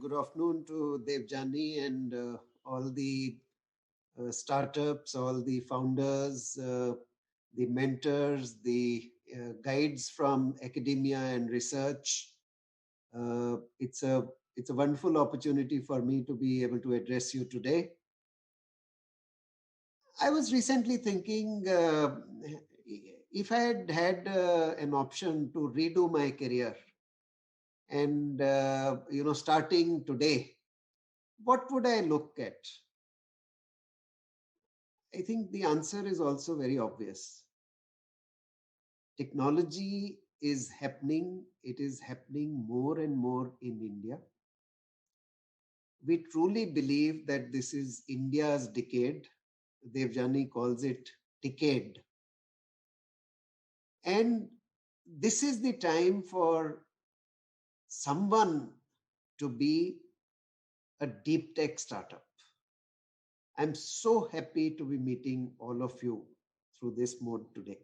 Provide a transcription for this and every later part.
good afternoon to Devjani and all the startups, all the founders, the mentors, the guides from academia and research. It's a wonderful opportunity for me to be able to address you today. I was recently thinking if I had had an option to redo my career and starting today, what would I look at? I think the answer is also very obvious. Technology is happening, it is happening more and more in India. We truly believe that this is India's decade. Devjani calls it decade. And this is the time for someone to be a deep tech startup. I'm so happy to be meeting all of you through this mode today.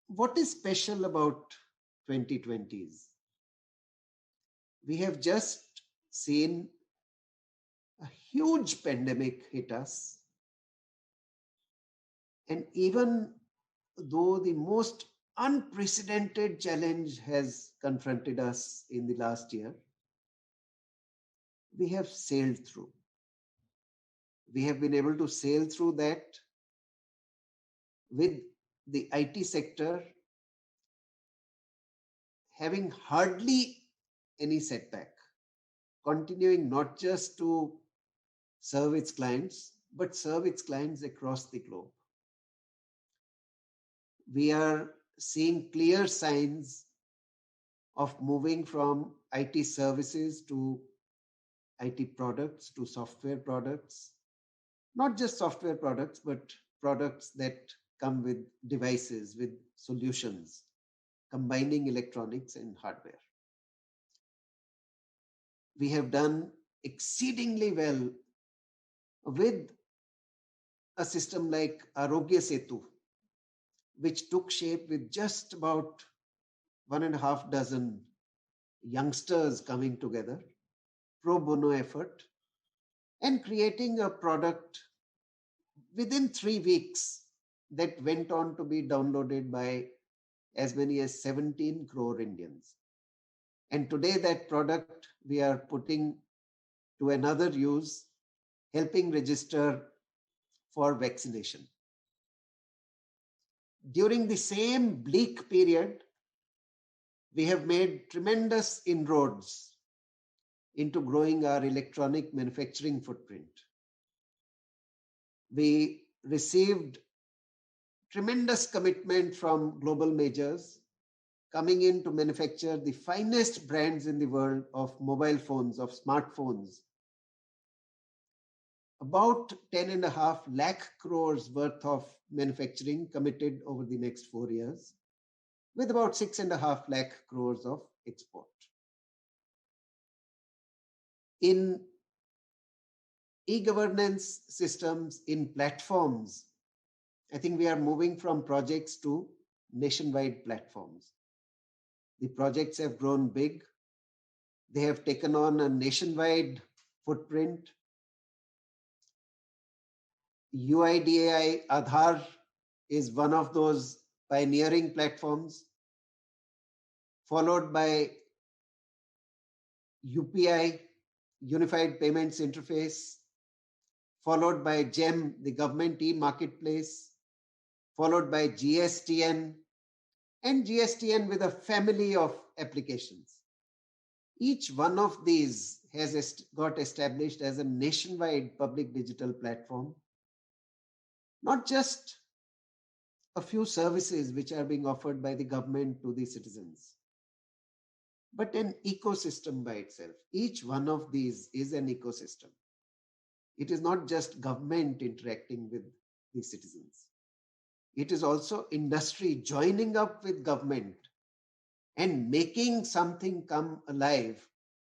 What is special about 2020s? We have just seen a huge pandemic hit us. And even though the most unprecedented challenge has confronted us in the last year, we have sailed through. We have been able to sail through that with the IT sector having hardly any setback, continuing not just to serve its clients, but serve its clients across the globe. We are seeing clear signs of moving from IT services to IT products to software products, not just software products, but products that come with devices, with solutions, combining electronics and hardware. We have done exceedingly well with a system like Arogya Setu, which took shape with just about 1.5 dozen youngsters coming together, pro bono effort, and creating a product within 3 weeks that went on to be downloaded by as many as 17 crore Indians. And today, that product we are putting to another use, helping register for vaccination. During the same bleak period, we have made tremendous inroads into growing our electronic manufacturing footprint. We received tremendous commitment from global majors coming in to manufacture the finest brands in the world of mobile phones, of smartphones. About 10.5 lakh crores worth of manufacturing committed over the next 4 years, with about 6.5 lakh crores of export. In e-governance systems, in platforms, I think we are moving from projects to nationwide platforms. The projects have grown big. They have taken on a nationwide footprint. UIDAI Aadhaar is one of those pioneering platforms, followed by UPI, Unified Payments Interface, followed by GEM, the Government e-Marketplace, followed by GSTN, and GSTN with a family of applications. Each one of these has got established as a nationwide public digital platform, not just a few services which are being offered by the government to the citizens, but an ecosystem by itself. Each one of these is an ecosystem. It is not just government interacting with the citizens. It is also industry joining up with government and making something come alive,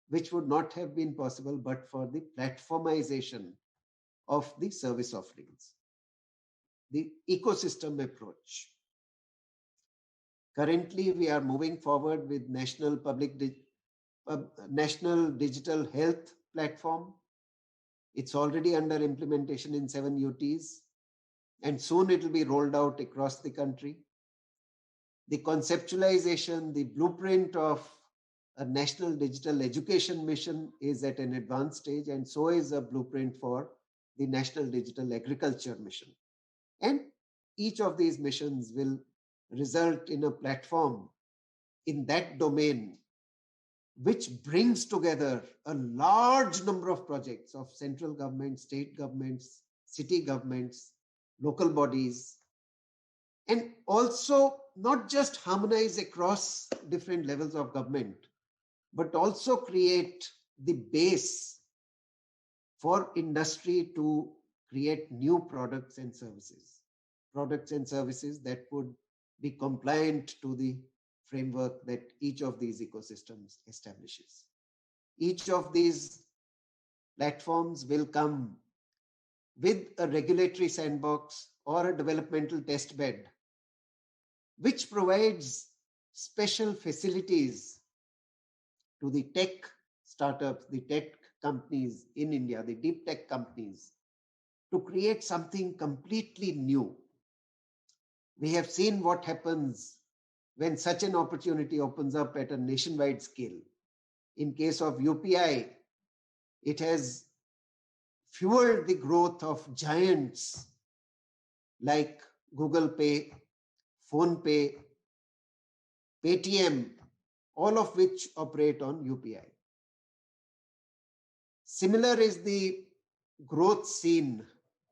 which would not have been possible but for the platformization of the service offerings, the ecosystem approach. Currently, we are moving forward with National Digital Health Platform. It's already under implementation in 7 UTs, and soon it will be rolled out across the country. The conceptualization, the blueprint of a national digital education mission is at an advanced stage, and so is a blueprint for the National Digital Agriculture Mission. And each of these missions will result in a platform in that domain which brings together a large number of projects of central government, state governments, city governments, local bodies, and also not just harmonize across different levels of government, but also create the base for industry to create new products and services that would be compliant to the framework that each of these ecosystems establishes. Each of these platforms will come with a regulatory sandbox or a developmental test bed, which provides special facilities to the tech startups, the tech companies in India, the deep tech companies, to create something completely new. We have seen what happens when such an opportunity opens up at a nationwide scale. In case of UPI, it has fueled the growth of giants like Google Pay, Phone Pay, Paytm, all of which operate on UPI. Similar is the growth seen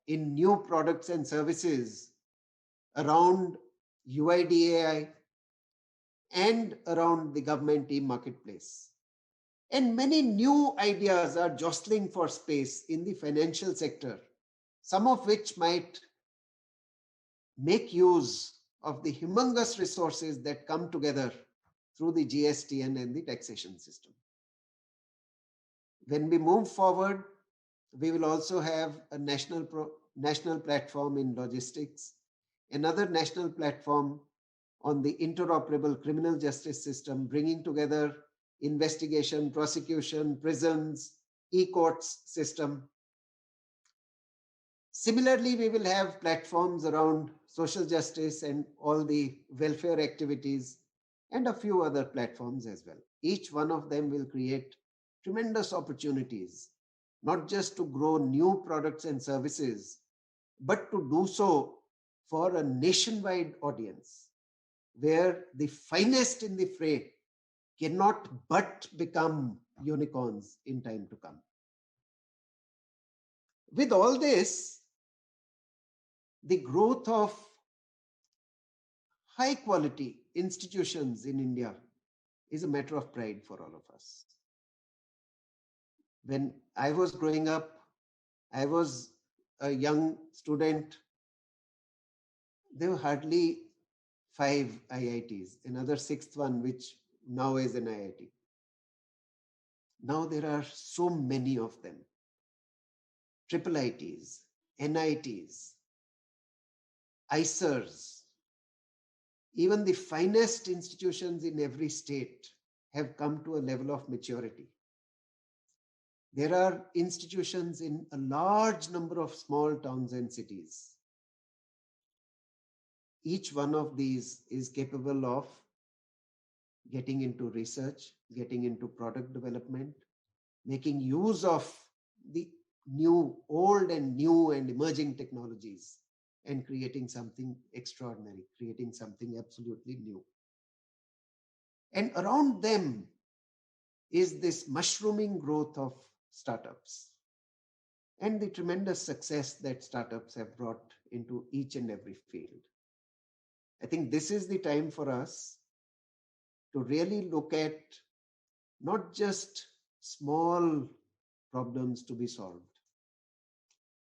in new products and services around UIDAI and around the government e-marketplace. And many new ideas are jostling for space in the financial sector, some of which might make use of the humongous resources that come together through the GSTN and the taxation system. When we move forward, we will also have a national platform in logistics, another national platform on the interoperable criminal justice system, bringing together investigation, prosecution, prisons, e-courts system. Similarly, we will have platforms around social justice and all the welfare activities and a few other platforms as well. Each one of them will create tremendous opportunities, not just to grow new products and services, but to do so for a nationwide audience where the finest in the fray cannot but become unicorns in time to come. With all this, the growth of high quality institutions in India is a matter of pride for all of us. When I was growing up, I was a young student. There were hardly 5 IITs, another 6th one, which now is an IIT. Now there are so many of them. Triple ITs, NITs, ICERs, even the finest institutions in every state have come to a level of maturity. There are institutions in a large number of small towns and cities. Each one of these is capable of getting into research, getting into product development, making use of the old and new and emerging technologies, and creating something extraordinary, creating something absolutely new. And around them is this mushrooming growth of startups and the tremendous success that startups have brought into each and every field. I think this is the time for us to really look at not just small problems to be solved,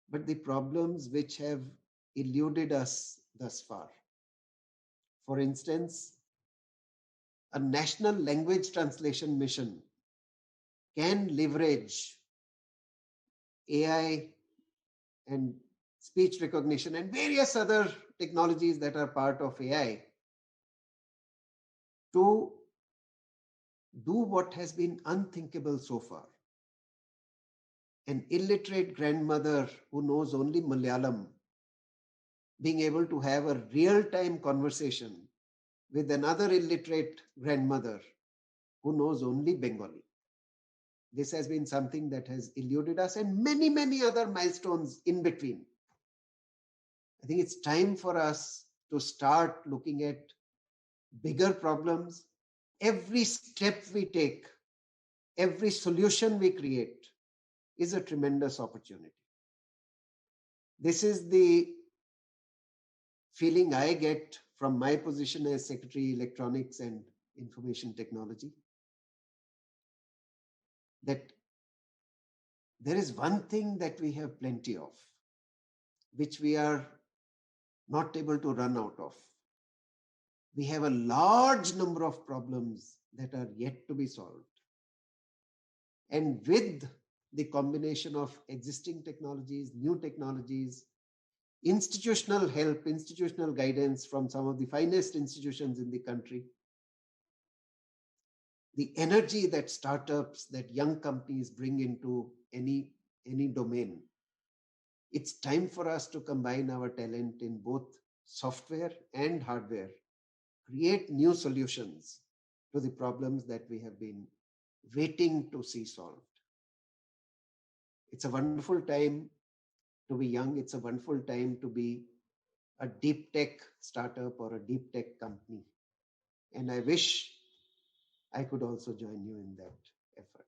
but the problems which have eluded us thus far. For instance, a national language translation mission can leverage AI and speech recognition and various other technologies that are part of AI to do what has been unthinkable so far. An illiterate grandmother who knows only Malayalam being able to have a real-time conversation with another illiterate grandmother who knows only Bengali. This has been something that has eluded us, and many, many other milestones in between. I think it's time for us to start looking at bigger problems. Every step we take, every solution we create is a tremendous opportunity. This is the feeling I get from my position as Secretary Electronics and Information Technology, that there is one thing that we have plenty of, which we are not able to run out of. We have a large number of problems that are yet to be solved. And with the combination of existing technologies, new technologies, institutional help, institutional guidance from some of the finest institutions in the country, the energy that startups, that young companies bring into any domain, it's time for us to combine our talent in both software and hardware, create new solutions to the problems that we have been waiting to see solved. It's a wonderful time to be young. It's a wonderful time to be a deep tech startup or a deep tech company. And I wish I could also join you in that effort.